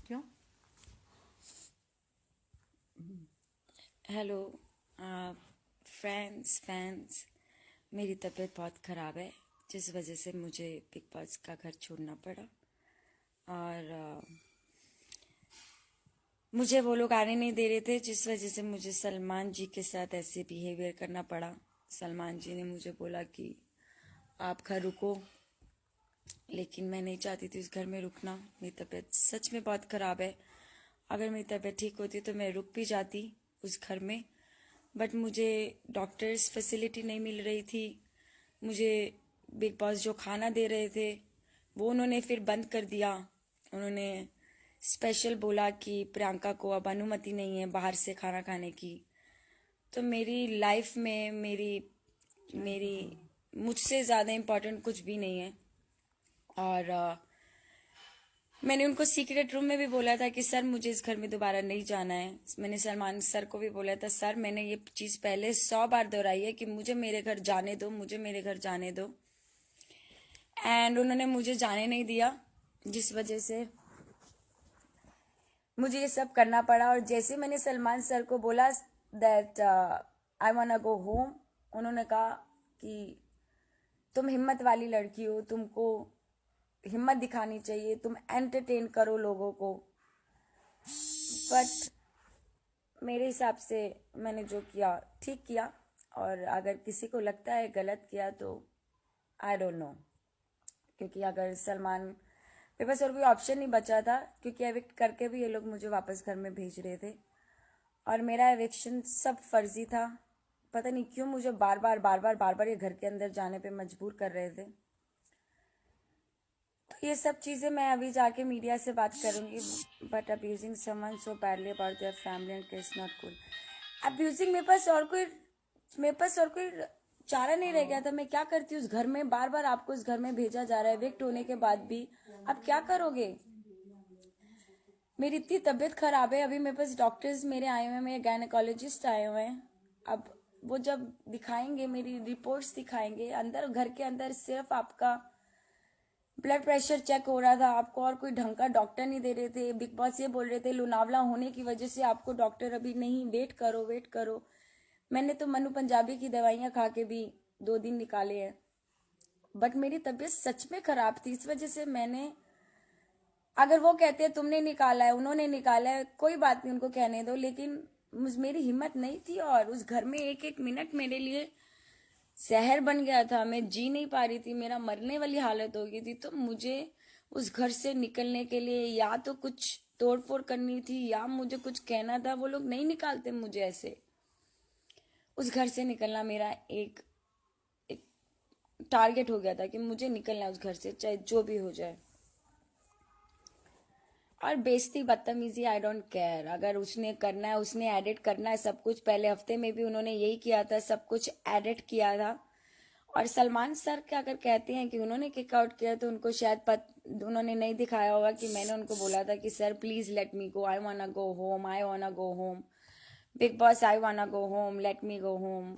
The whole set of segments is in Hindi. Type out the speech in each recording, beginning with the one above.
क्यों? हेलो फैंस, मेरी तबीयत बहुत ख़राब है जिस वजह से मुझे बिग बॉस का घर छोड़ना पड़ा। और मुझे वो लोग आने नहीं दे रहे थे, जिस वजह से मुझे सलमान जी के साथ ऐसे बिहेवियर करना पड़ा। सलमान जी ने मुझे बोला कि आप घर रुको, लेकिन मैं नहीं चाहती थी उस घर में रुकना। मेरी तबीयत सच में बहुत ख़राब है। अगर मेरी तबीयत ठीक होती तो मैं रुक भी जाती उस घर में, बट मुझे डॉक्टर्स फैसिलिटी नहीं मिल रही थी। मुझे बिग बॉस जो खाना दे रहे थे वो उन्होंने फिर बंद कर दिया। उन्होंने स्पेशल बोला कि प्रियंका को अब अनुमति नहीं है बाहर से खाना खाने की। तो मेरी लाइफ में मेरी मेरी मुझसे ज़्यादा इम्पोर्टेंट कुछ भी नहीं है। और मैंने उनको सीक्रेट रूम में भी बोला था कि सर मुझे इस घर में दोबारा नहीं जाना है। मैंने सलमान सर को भी बोला था, सर मैंने ये चीज़ पहले 100 बार दोहराई है कि मुझे मेरे घर जाने दो, मुझे मेरे घर जाने दो। एंड उन्होंने मुझे जाने नहीं दिया, जिस वजह से मुझे ये सब करना पड़ा। और जैसे मैंने सलमान सर को बोला that I want go home, उन्होंने कहा कि तुम हिम्मत वाली लड़की हो, तुमको हिम्मत दिखानी चाहिए, तुम एंटरटेन करो लोगों को। बट मेरे हिसाब से मैंने जो किया ठीक किया, और अगर किसी को लगता है गलत किया तो आई डोंट नो। क्योंकि अगर सलमान, मेरे पास और कोई ऑप्शन नहीं बचा था, क्योंकि एविक्ट करके भी ये लोग मुझे वापस घर में भेज रहे थे। और मेरा एविक्शन सब फर्जी था। पता नहीं क्यों मुझे बार बार ये घर के अंदर जाने पे मजबूर कर रहे थे। तो ये सब चीज़ें मैं अभी जाके मीडिया से बात करूंगी। But abusing someone so badly about their family and it's not cool. Abusing, मेरे पास और कोई चारा नहीं रह गया था। मैं क्या करती उस घर में? बार बार आपको उस घर में भेजा जा रहा है एविक्ट होने के बाद भी। अब क्या करोगे? मेरी इतनी तबीयत खराब है, अभी मेरे पास डॉक्टर्स मेरे आए हुए हैं, मेरे गायनेकोलॉजिस्ट आए हुए हैं। अब वो जब दिखाएंगे, मेरी रिपोर्ट्स दिखाएंगे, अंदर घर के अंदर सिर्फ आपका ब्लड प्रेशर चेक हो रहा था, आपको और कोई ढंग का डॉक्टर नहीं दे रहे थे। बिग बॉस ये बोल रहे थे लोनावला होने की वजह से आपको डॉक्टर अभी नहीं, वेट करो वेट करो। मैंने तो मनु पंजाबी की दवाइयाँ खा के भी 2 दिन निकाले हैं। बट मेरी तबीयत सच में खराब थी, इस वजह से मैंने, अगर वो कहते हैं तुमने निकाला है, उन्होंने निकाला है, कोई बात नहीं, उनको कहने दो। लेकिन मेरी हिम्मत नहीं थी, और उस घर में एक एक मिनट मेरे लिए जहर बन गया था। मैं जी नहीं पा रही थी, मेरा मरने वाली हालत हो गई थी। तो मुझे उस घर से निकलने के लिए या तो कुछ तोड़फोड़ करनी थी, या मुझे कुछ कहना था। वो लोग नहीं निकालते मुझे ऐसे। उस घर से निकलना मेरा एक टारगेट हो गया था कि मुझे निकलना है उस घर से, चाहे जो भी हो जाए। और बेइज्जती, बदतमीजी, आई डोंट केयर। अगर उसने करना है, उसने एडिट करना है सब कुछ। पहले हफ्ते में भी उन्होंने यही किया था, सब कुछ एडिट किया था। और सलमान सर क्या अगर कहते हैं कि उन्होंने किक आउट किया, तो उनको शायद उन्होंने नहीं दिखाया होगा कि मैंने उनको बोला था कि sir please let me go, I wanna go home, I wanna go home, Bigg Boss I wanna go home, let me go home.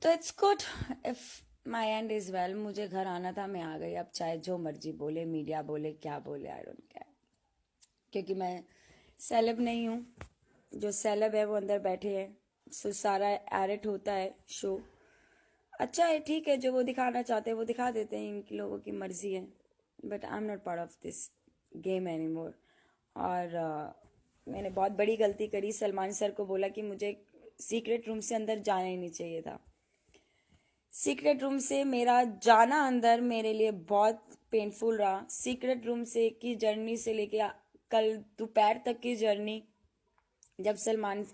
तो it's good if my end is well. मुझे घर आना था, मैं आ गई। अब चाहे जो मर्जी बोले, मीडिया बोले, क्या बोले, आई डोंट केयर। क्योंकि मैं सेलेब नहीं हूँ। जो सेलेब है वो अंदर बैठे हैं, सो सारा एडिट होता है शो। अच्छा है, ठीक है, जो वो दिखाना चाहते हैं वो दिखा देते हैं, इनकी लोगों की मर्जी है। But I am not part of this game any more. और मैंने बहुत बड़ी गलती करी। सलमान सर को बोला कि मुझे सीक्रेट रूम से अंदर जाना ही नहीं चाहिए था। सीक्रेट रूम से मेरा जाना अंदर मेरे लिए बहुत पेनफुल रहा। सीक्रेट रूम से की जर्नी से लेके कल दोपहर तक की जर्नी, जब सलमान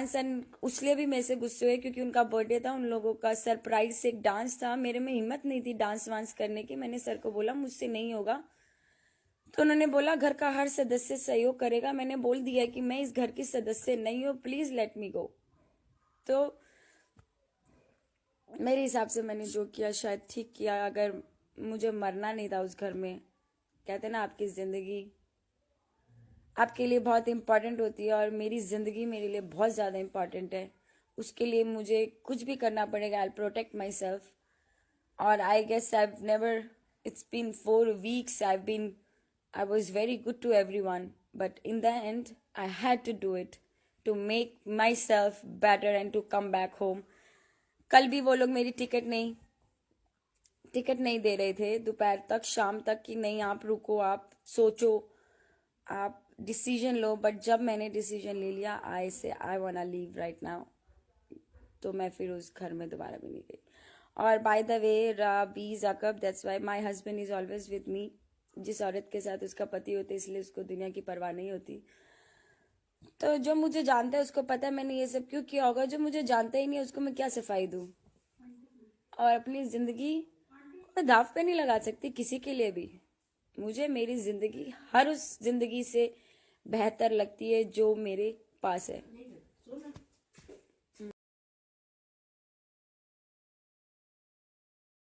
सर उसलिए भी मेरे से गुस्से हुए क्योंकि उनका बर्थडे था, उन लोगों का सरप्राइज से एक डांस था। मेरे में हिम्मत नहीं थी डांस वांस करने की। मैंने सर को बोला मुझसे नहीं होगा, तो उन्होंने बोला घर का हर सदस्य सहयोग करेगा। मैंने बोल दिया कि मैं इस घर की सदस्य नहीं हूँ, प्लीज लेट मी गो। तो मेरे हिसाब से मैंने जो किया शायद ठीक किया। अगर मुझे मरना नहीं था उस घर में, कहते ना आपकी जिंदगी आपके लिए बहुत इम्पोर्टेंट होती है, और मेरी ज़िंदगी मेरे लिए बहुत ज़्यादा इम्पोर्टेंट है। उसके लिए मुझे कुछ भी करना पड़ेगा। I protect my myself I guess I never, it's been 4 weeks I been I was very good to everyone, but in the end, I had to do it to make myself better and to come back home. कल भी वो लोग मेरी टिकट नहीं दे रहे थे दोपहर तक, शाम तक, कि नहीं आप रुको, आप सोचो, आप डिसीजन लो. बट जब मैंने डिसीजन ले लिया, I want leave right now, तो मैं फिर उस घर में दोबारा भी नहीं गई. और by the way, Rabbi Jacob, that's why my husband is always with me. जिस औरत के साथ उसका पति होता है, इसलिए उसको दुनिया की परवाह नहीं होती. तो जो मुझे जानता है उसको पता है मैंने ये सब क्यों किया होगा. जो मुझे जानता ही नहीं है उसको मैं क्या सफाई दूं. और अपनी जिंदगी मैं दाव पे नहीं लगा सकती किसी के लिए भी. मुझे मेरी जिंदगी हर उस जिंदगी से बेहतर लगती है जो मेरे पास है.